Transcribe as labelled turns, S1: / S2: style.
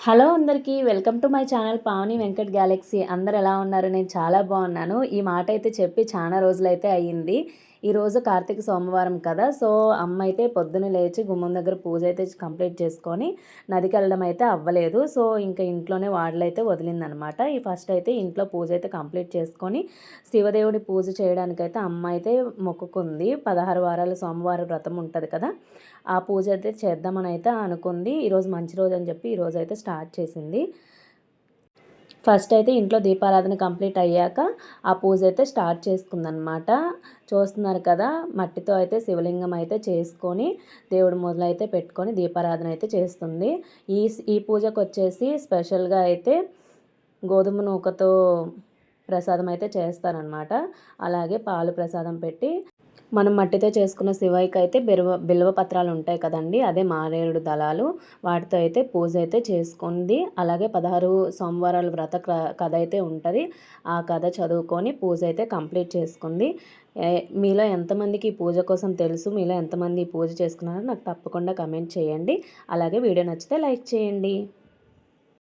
S1: Hello అందరికీ welcome to my channel Pavani Venkat Galaxy. అందరు ఎలా ఉన్నారు? నేను చాలా బాగున్నాను. ఈ మాట అయితే చెప్పి చాలా రోజులైతే అయ్యింది. ఈరోజు కార్తీక సోమవారం కదా, సో అమ్మ అయితే పొద్దున లేచి గుమ్మం దగ్గర పూజ అయితే కంప్లీట్ చేసుకొని నదికి వెళ్ళడం అయితే అవ్వలేదు. సో ఇంకా ఇంట్లోనే వాడలైతే వదిలిందనమాట. ఈ ఫస్ట్ అయితే ఇంట్లో పూజ అయితే కంప్లీట్ చేసుకొని శివదేవుడి పూజ చేయడానికైతే అమ్మ అయితే మొక్కుకుంది. 16 వారాలు సోమవారం వ్రతం ఉంటుంది కదా, ఆ పూజ అయితే చేద్దామని అయితే అనుకుంది. ఈరోజు మంచి రోజు అని చెప్పి ఈరోజు అయితే స్టార్ట్ చేసింది. ఫస్ట్ అయితే ఇంట్లో దీపారాధన కంప్లీట్ అయ్యాక ఆ పూజ అయితే స్టార్ట్ చేసుకుందనమాట. చూస్తున్నారు కదా, మట్టితో అయితే శివలింగం అయితే చేసుకొని దేవుడి మొదలైతే పెట్టుకొని దీపారాధన అయితే చేస్తుంది. ఈ పూజకు వచ్చేసి స్పెషల్గా అయితే గోధుమ నూకతో ప్రసాదం అయితే చేస్తారనమాట. అలాగే పాలు ప్రసాదం పెట్టి మనం మట్టితో చేసుకున్న శివయ్యకి అయితే బిల్వ పత్రాలు ఉంటాయి కదండి, అదే మారేడు దళాలు, వాటితో అయితే పూజ అయితే చేసుకుంది. అలాగే 16 సోమవారాల వ్రత కథ అయితే ఉంటుంది, ఆ కథ చదువుకొని పూజ అయితే కంప్లీట్ చేసుకుంది. మీలో ఎంతమందికి ఈ పూజ కోసం తెలుసు, మీలో ఎంతమంది ఈ పూజ చేసుకున్నారో నాకు తప్పకుండా కమెంట్ చేయండి. అలాగే వీడియో నచ్చితే లైక్ చేయండి.